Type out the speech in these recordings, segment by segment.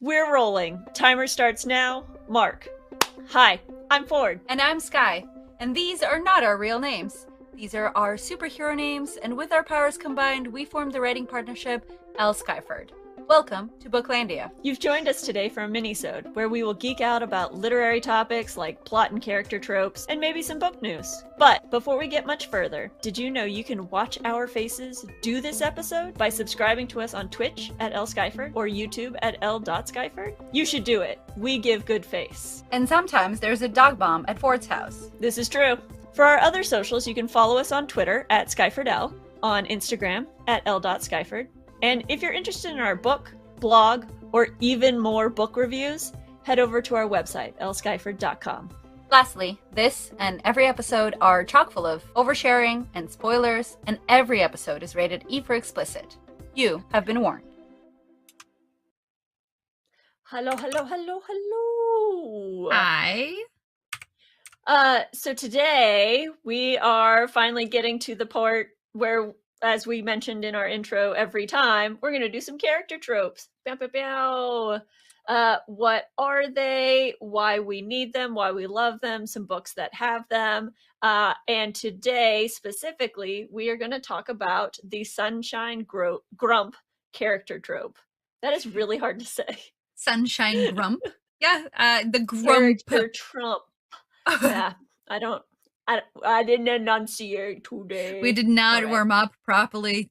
We're rolling. Timer starts now. Mark. Hi, I'm Ford. And I'm Sky. And these are not our real names. These are our superhero names, and with our powers combined, we formed the writing partnership L. Skyford. Welcome to Booklandia. You've joined us today for a minisode, where we will geek out about literary topics like plot and character tropes, and maybe some book news. But before we get much further, did you know you can watch our faces do this episode by subscribing to us on Twitch at L. Skyford or YouTube at L.Skyford? You should do it. We give good face. And sometimes there's a dog bomb at Ford's house. This is true. For our other socials, you can follow us on Twitter at SkyfordL, on Instagram at L.Skyford. And if you're interested in our book, blog, or even more book reviews, head over to our website, lskyford.com. Lastly, this and every episode are chock full of oversharing and spoilers, and every episode is rated E for explicit. You have been warned. Hello, hello, hello, hello. Hi. So today we are finally getting to the part where, as we mentioned in our intro every time, we're going to do some character tropes. Bow, bow, bow. What are they? Why we need them? Why we love them? Some books that have them. And today, specifically, we are going to talk about the Sunshine Grump character trope. That is really hard to say. Sunshine Grump. Yeah, the Grump. Character Trump. Yeah, I didn't enunciate today. We did not warm up properly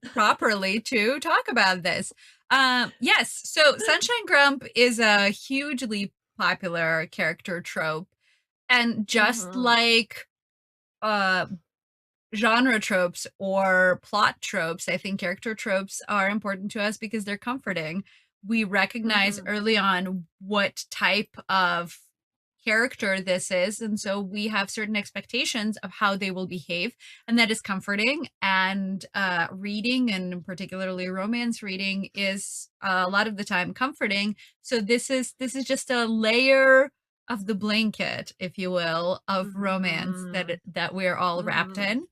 to talk about this. Yes, so Sunshine Grump is a hugely popular character trope, and just like genre tropes or plot tropes, I think character tropes are important to us because they're comforting. We recognize early on what type of character this is, and so we have certain expectations of how they will behave, and that is comforting. And reading, and particularly romance reading, is a lot of the time comforting. So this is just a layer of the blanket, if you will, of romance that we're all wrapped in.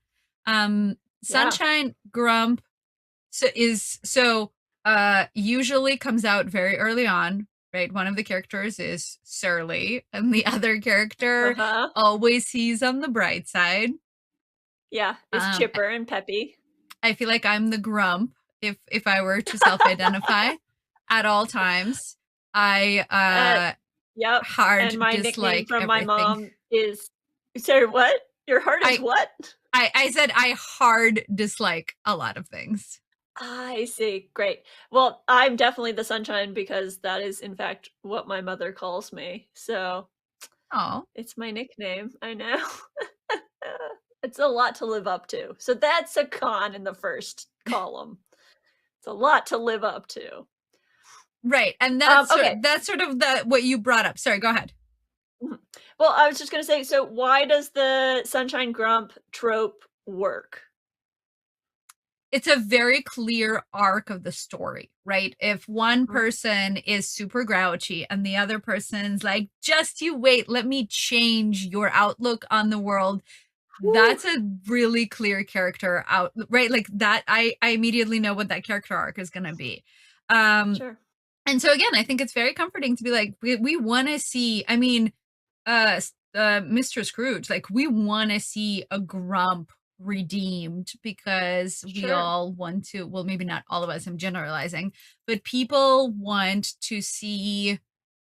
Sunshine Grump usually comes out very early on. Right, one of the characters is surly, and the other character always sees on the bright side. Yeah, is chipper and peppy. I feel like I'm the grump if I were to self-identify at all times. Yep. Hard and my dislike nickname from everything. my mom is. Sorry, what? Your heart is what? I said I hard dislike a lot of things. I see. Great. Well, I'm definitely the sunshine because that is, in fact, what my mother calls me. So, it's my nickname. I know. It's a lot to live up to. So that's a con in the first column. It's a lot to live up to. Right, and that's sort of what you brought up. Sorry, go ahead. Well, I was just going to say, so why does the Sunshine Grump trope work? It's a very clear arc of the story, right? If one person is super grouchy and the other person's like, just you wait, let me change your outlook on the world. That's a really clear character out, right? Like that, I immediately know what that character arc is going to be. Sure. And so again, I think it's very comforting to be like, we want to see, I mean, Mr. Scrooge, like we want to see a grump redeemed because we all want to, well, maybe not all of us, I'm generalizing, but people want to see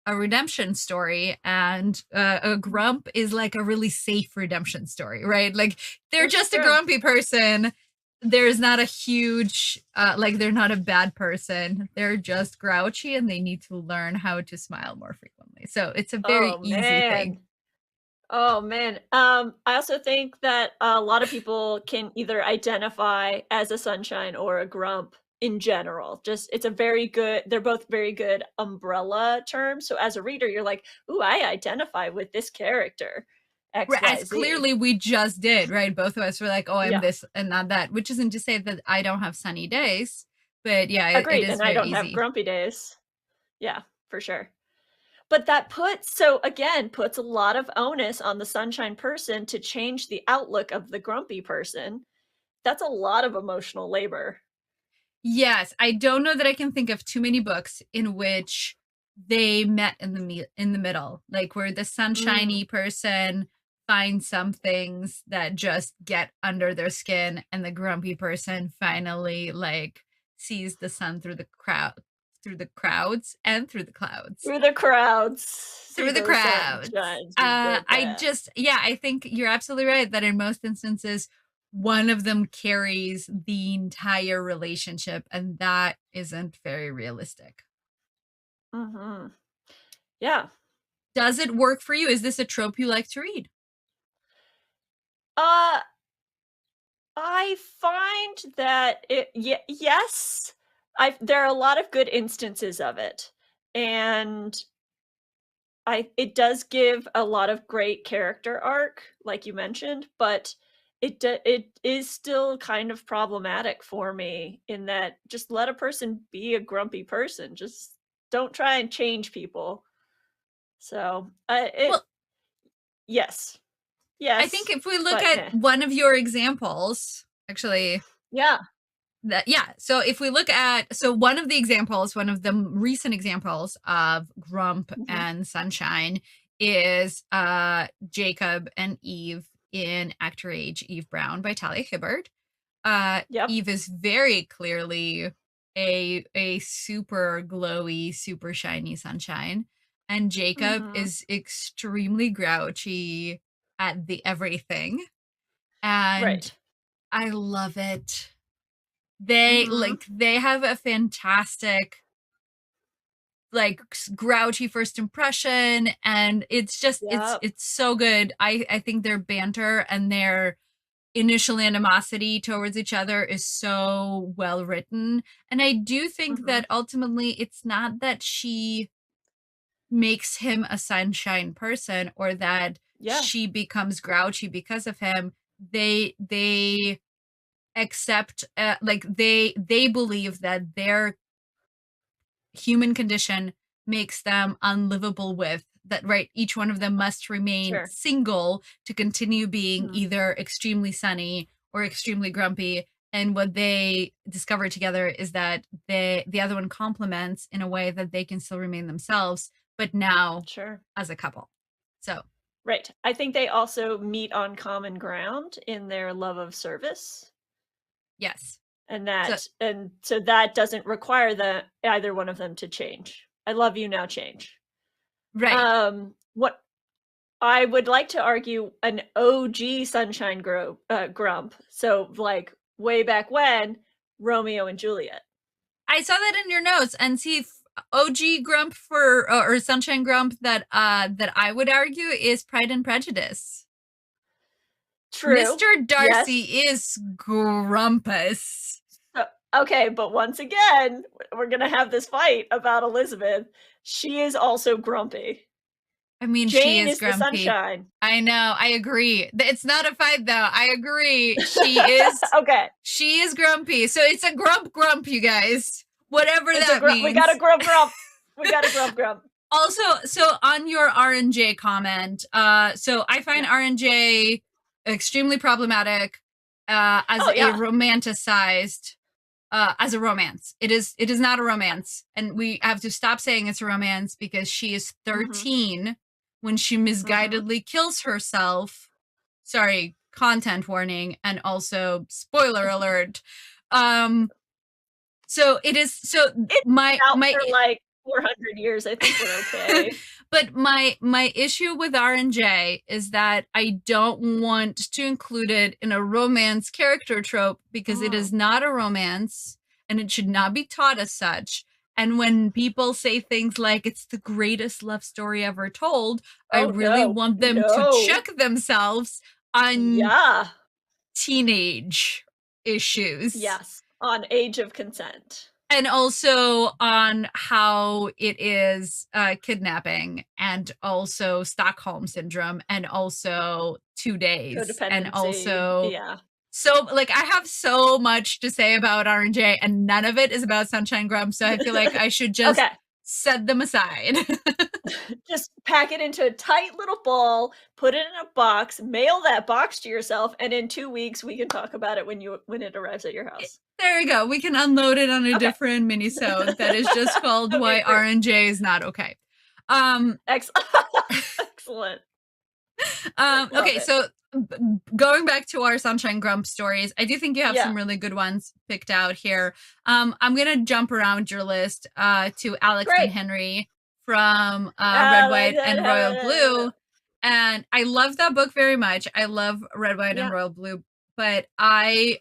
a redemption story, and a grump is like a really safe redemption story, right? Like they're just a grumpy person. There's not a huge like they're not a bad person, they're just grouchy and they need to learn how to smile more frequently. So it's a very easy thing. Oh, man. I also think that a lot of people can either identify as a sunshine or a grump in general. Just, it's a very good, they're both very good umbrella terms. So as a reader, you're like, ooh, I identify with this character. As clearly we just did, right? Both of us were like, oh, I'm this and not that, which isn't to say that I don't have sunny days, but yeah, agreed. It is and I don't have grumpy days. Yeah, for sure. But that puts a lot of onus on the sunshine person to change the outlook of the grumpy person. That's a lot of emotional labor. Yes, I don't know that I can think of too many books in which they met in the middle, like where the sunshiny person finds some things that just get under their skin, and the grumpy person finally like sees the sun through the crowds and through the clouds. Through the crowds. Through the crowds. I think you're absolutely right that in most instances, one of them carries the entire relationship, and that isn't very realistic. Mm-hmm. Yeah. Does it work for you? Is this a trope you like to read? I find that yes, there are a lot of good instances of it, and it does give a lot of great character arc, like you mentioned, but it is still kind of problematic for me in that just let a person be a grumpy person. Just don't try and change people. So, yes. Yes. I think if we look at one of your examples, actually. Yeah. So if we look at, one of the recent examples of Grump and Sunshine is Jacob and Eve in Actor Age, Eve Brown by Talia Hibbert. Eve is very clearly a super glowy, super shiny sunshine, and Jacob is extremely grouchy at the everything, and I love it. They they have a fantastic like grouchy first impression, and it's just it's so good. I think their banter and their initial animosity towards each other is so well written, and I do think that ultimately it's not that she makes him a sunshine person or that she becomes grouchy because of him. They accept they believe that their human condition makes them unlivable with that, right? Each one of them must remain single to continue being either extremely sunny or extremely grumpy, and what they discover together is that the other one complements in a way that they can still remain themselves, but now as a couple. So right, I think they also meet on common ground in their love of service. Yes. And so that doesn't require either one of them to change. I love you, now change. Right. What I would like to argue, an OG Sunshine Grump. So like way back when, Romeo and Juliet. I saw that in your notes, and see OG Grump or Sunshine Grump that I would argue is Pride and Prejudice. True. Mr. Darcy is grumpus. Okay, but once again, we're going to have this fight about Elizabeth. She is also grumpy. I mean, Jane she is grumpy. The sunshine. I know. I agree. It's not a fight, though. I agree. She is. Okay. She is grumpy. So it's a grump, you guys. Whatever that means. We got a grump. We got a grump. Also, so on your R&J comment, so I find R&J extremely problematic as a romanticized as a romance. It is not a romance, and we have to stop saying it's a romance because she is 13 when she misguidedly kills herself. Sorry, content warning, and also spoiler alert. So it is. So it's my for like 400 years. I think we're okay. But my issue with R&J is that I don't want to include it in a romance character trope because it is not a romance and it should not be taught as such. And when people say things like it's the greatest love story ever told, I really want them to check themselves on teenage issues. Yes, on age of consent. And also on how it is kidnapping, and also Stockholm syndrome, and also 2 days, and also so like I have so much to say about R&J, and none of it is about Sunshine Grump. So I feel like I should just set them aside. Just pack it into a tight little ball, put it in a box, mail that box to yourself, and in 2 weeks we can talk about it when it arrives at your house. There we go. We can unload it on a Okay. different minisode that is just called Okay, Why great. R&J is Not Okay. Excellent. Love Okay, it. so going back to our Sunshine Grump stories, I do think you have Yeah. some really good ones picked out here. I'm gonna jump around your list to Alex and Great. Henry from Red, White, and Royal Blue. And I love that book very much. I love Red, White, and Yeah. Royal Blue, but I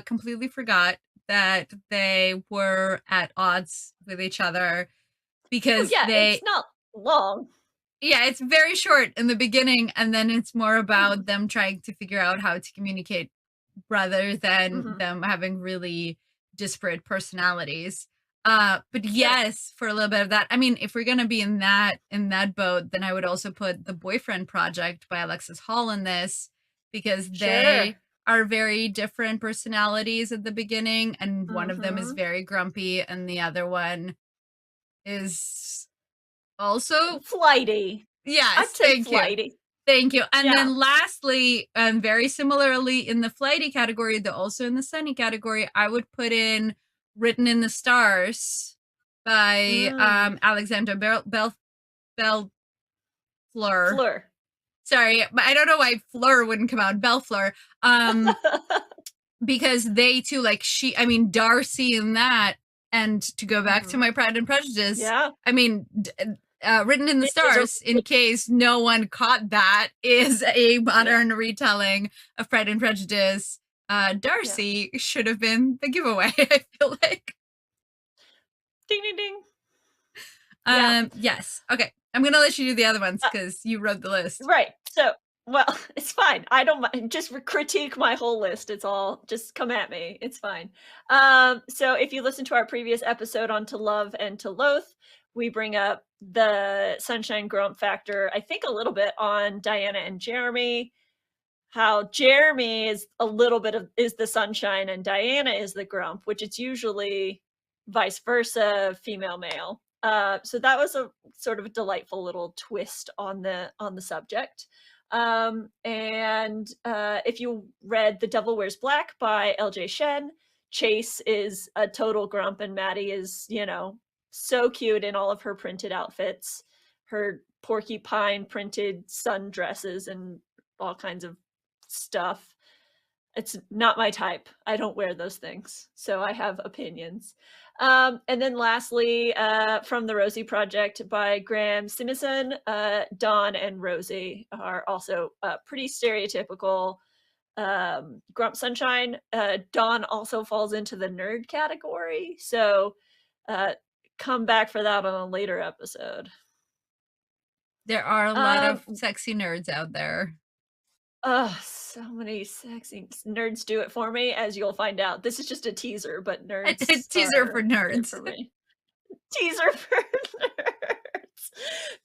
completely forgot that they were at odds with each other Oh, because yeah, they it's not long. yeah, it's very short in the beginning, and then it's more about Mhm. them trying to figure out how to communicate rather than Mhm. them having really disparate personalities. But Sure. yes, for a little bit of that. I mean, if we're gonna be in that boat, then I would also put The Boyfriend Project by Alexis Hall in this because Sure. they are very different personalities at the beginning, and one of them is Mhm. very grumpy, and the other one is also Flighty. I'd yes, say thank you. flighty. Thank you. And Yeah. then lastly, and very similarly in the flighty category, though also in the sunny category, I would put in Written in the Stars by Mm. Alexander Bellfleur. Fleur. Sorry, but I don't know why Fleur wouldn't come out. Bellfleur. Because they too, like I mean, Darcy in that, and to go back to Mhm. my Pride and Prejudice, Yeah. I mean, Written in the It is a Stars, in case no one caught that, is a modern retelling of Pride and Prejudice. Darcy should have been the giveaway, I feel like. ding ding ding. Yeah. Yes. Okay. I'm gonna let you do the other ones Uh, because you wrote the list. right. So, well, it's fine. I don't mind. Just critique my whole list. It's all just come at me. It's fine. So if you listen to our previous episode on To Love and To Loathe, we bring up the Sunshine Grump factor, I think a little bit on Diana and Jeremy, how Jeremy is a little bit of is the sunshine and Diana is the grump, which it's usually vice versa, female male. So that was a sort of a delightful little twist on the subject. And if you read The Devil Wears Black by L.J. Shen, Chase is a total grump and Maddie is, so cute in all of her printed outfits, her porcupine printed sundresses and all kinds of stuff. It's not my type. I don't wear those things, so I have opinions. And then lastly, from the Rosie Project by Graham Simison, Dawn and Rosie are also pretty stereotypical Grump Sunshine. Dawn also falls into the nerd category, so come back for that on a later episode. There are a lot of sexy nerds out there. Oh, so many sexy nerds do it for me, as you'll find out. This is just a teaser, but nerds A teaser for are it nerds. for me. Teaser for nerds.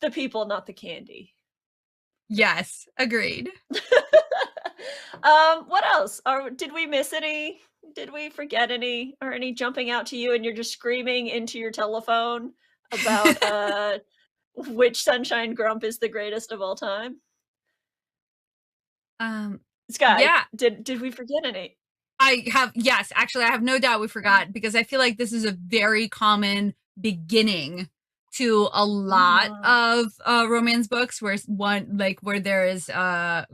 The people, not the candy. Yes, agreed. What else? Did we miss any? Did we forget any? Or any jumping out to you and you're just screaming into your telephone about which Sunshine Grump is the greatest of all time? Sky, Yeah, did we forget any? yes, actually, I have no doubt we forgot because I feel like this is a very common beginning to a lot Mhm. of romance books where where there is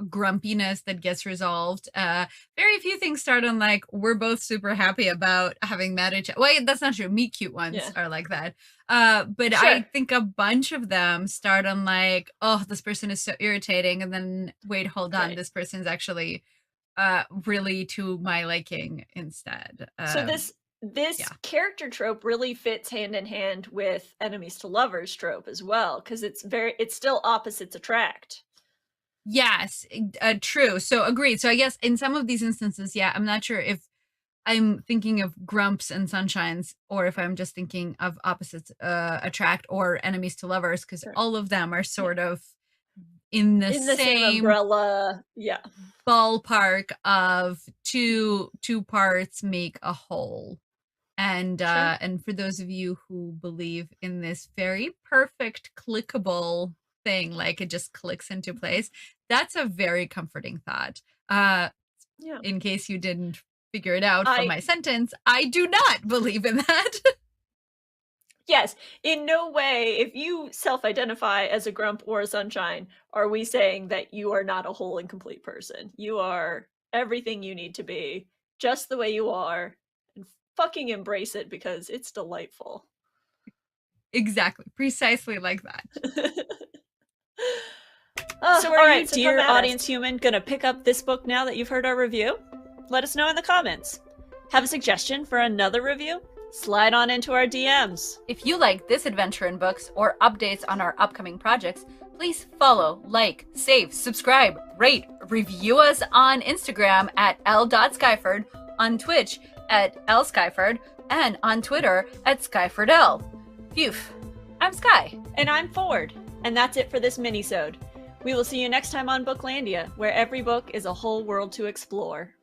grumpiness that gets resolved. Very few things start on like we're both super happy about having met each other. Wait, that's not true. Meet cute ones Yeah. are like that. But Sure. I think a bunch of them start on like, oh, this person is so irritating, and then wait, hold on, Right. this person's actually really to my liking instead. So this Yeah. character trope really fits hand in hand with enemies to lovers trope as well, because it's still opposites attract. Yes, true. So agreed. So I guess in some of these instances, yeah, I'm not sure if I'm thinking of grumps and sunshines or if I'm just thinking of opposites attract or enemies to lovers because Sure. all of them are Yeah. sort of in the In the same same umbrella. Yeah. ballpark of two parts make a whole. And for those of you who believe in this very perfect clickable thing, like it just clicks into place, that's a very comforting thought. Yeah. In case you didn't figure it out from I- my sentence, I do not believe in that. Yes, in no way, if you self-identify as a Grump or a Sunshine, are we saying that you are not a whole and complete person. You are everything you need to be, just the way you are, and fucking embrace it because it's delightful. Exactly. Precisely like that. So are you, dear audience human, gonna pick up this book now that you've heard our review? Let us know in the comments. Have a suggestion for another review? Slide on into our DMs. If you like this adventure in books or updates on our upcoming projects, please follow, like, save, subscribe, rate, review us on Instagram at l.skyford, on Twitch at lskyford, and on Twitter at skyfordl. Phew. I'm Sky. And I'm Ford. And that's it for this minisode. We will see you next time on Booklandia, where every book is a whole world to explore.